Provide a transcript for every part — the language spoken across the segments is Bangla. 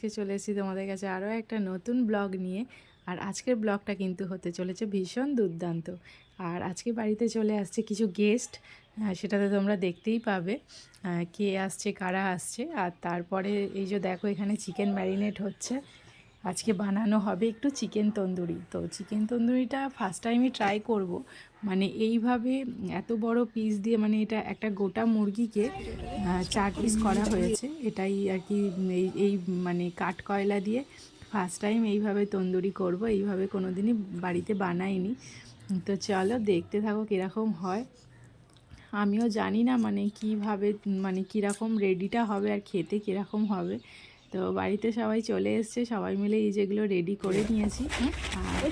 আজকে চলে এসেছি তোমাদের কাছে আরও একটা নতুন ব্লগ নিয়ে। আর আজকের ব্লগটা কিন্তু হতে চলেছে ভীষণ দুর্দান্ত। আর আজকে বাড়িতে চলে আসছে কিছু গেস্ট, সেটাতে তোমরা দেখতেই পাবে কে আসছে কারা আসছে। আর তারপরে এই যে দেখো এখানে চিকেন ম্যারিনেট হচ্ছে, আজকে বানানো হবে একটু চিকেন তন্দুরি। তো চিকেন তন্দুরিটা ফার্স্ট টাইমই ট্রাই করব, মানে এইভাবে এত বড় পিস দিয়ে, মানে এটা একটা গোটা মুরগিকে 4 পিস করা হয়েছে। এটাই আর কি এই মানে কাঠ কয়লা দিয়ে ফার্স্ট টাইম এইভাবে তন্দুরি করব, এইভাবে কোনো দিনই বাড়িতে বানাইনি। তো চলো দেখতে থাকো কীরকম হয়। আমিও জানি না মানে কীভাবে, মানে কীরকম রেডিটা হবে আর খেতে কীরকম হবে। তো বাড়িতে সবাই চলে এসছে, সবাই মিলে এই যেগুলো রেডি করে নিয়েছি। আর এই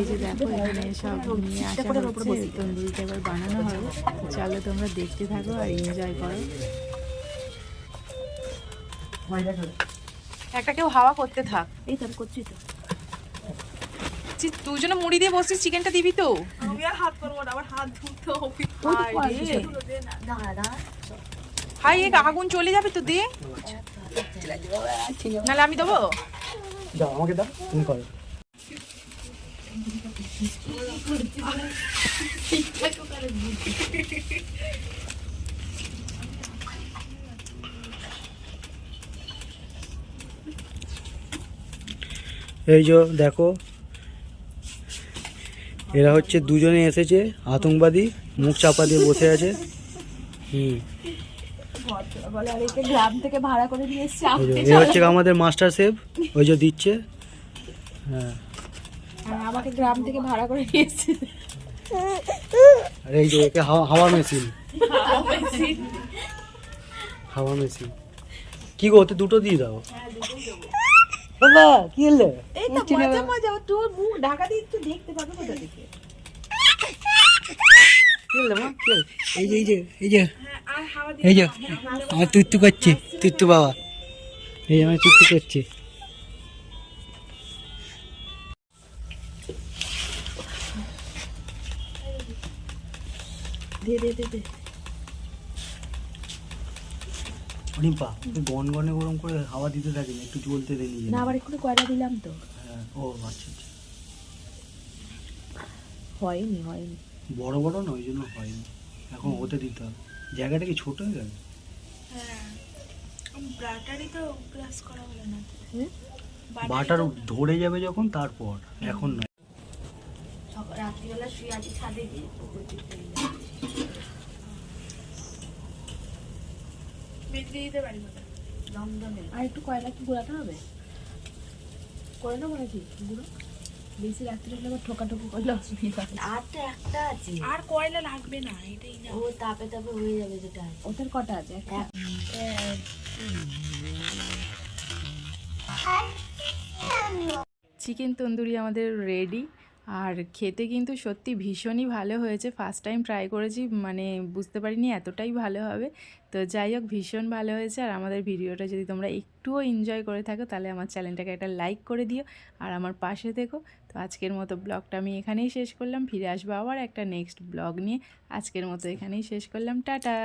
যে দেখো এখানে সব নিয়ে আসা হচ্ছে, তন্দুরিটা এবার বানানো হবে। চলো তোমরা দেখতে থাকো আর এনজয় করো। একটা কেউ হাওয়া করতে থাক। এই তো করছি তো। তুই জন্য মুড়ি দিয়ে বসছিস, চিকেনটা দিবি তো? আমি আর হাত করবো না, আমার হাত ধুতে হবে। হাই এক আগুন চলে যাবে তো, দে নাহলে আমি দেবো। দাও আমাকে দাও, তুমি করো। এই যে দেখো, এরা হচ্ছে দুজনে এসেছে আতঙ্কবাদী, মুখ চাপা দিয়ে বসে আছে। বলে আর একে গ্রাম থেকে ভাড়া করে নিয়ে এসেছি। এই হচ্ছে আমাদের মাস্টার শেফ, ওই যে দিচ্ছে। হ্যাঁ, আমাকে গ্রাম থেকে ভাড়া করে নিয়ে এসেছি। আর এই যে একে হাওয়া মেশিন, হাওয়া মেশিন। কি গো, ওতে দুটো দিয়ে দাও। বাবা কি হলো? এই তো মজা মজা, তোর মুখ ঢাকা দিয়ে একটু দেখতে পাবে কোথা থেকে। কি হলো মা? কি হলো? এই যে এই যে এই যে এই যে আমার তুত্তু করছে, তুত্তু বাবা, এই আমার তুত্তু করছে। দে দে দে দে। রিম্পা গনগনে গরম করে হাওয়া দিতে থাকে না, একটু জ্বলতে দে নিজে। না আবার একটু কয়লা দিলাম তো। হ্যাঁ, ও আচ্ছা আচ্ছা। হয়নি হয়নি, বড় বড় না, ওই জন্য হয়নি। এখন হতে দিতে হবে। জায়গাটা কি ছোট হয়ে গেল? বাটার ধরে যাবে যখন, তারপর, এখন নয়। রাত্রিবেলা শুয়ে আছি ছাদে গিয়ে। আর একটু কয়লা কি গুঁড়াতে হবে? করে নেবো নাকি গুঁড়ো? বেশি রাত্রি হলে আবার ঠোকাঠুকি করলে অসুবিধা হবে। আর তো একটা আছে, আর কয়লা লাগবে না, এটাই না। ও তাপে তাপে হয়ে যাবে যেটা আছে। ওদের কটা আছে? একটা। চিকেন তন্দুরি আমাদের রেডি। আর খেতে কিন্তু সত্যি ভীষণই ভালো হয়েছে, ফার্স্ট টাইম ট্রাই করেছি, মানে বুঝতে পারিনি এতটাই ভালো হবে। তো যাই হোক, ভীষণ ভালো হয়েছে। আর আমাদের ভিডিওটা যদি তোমরা একটুও এনজয় করে থাকো তাহলে আমার চ্যানেলটাকে একটা লাইক করে দিও আর আমার পাশে থেকো। তো আজকের মতো ব্লগটা আমি এখানেই শেষ করলাম, ফিরে আসবো আবার একটা নেক্সট ব্লগ নিয়ে। আজকের মতো এখানেই শেষ করলাম, টাটা।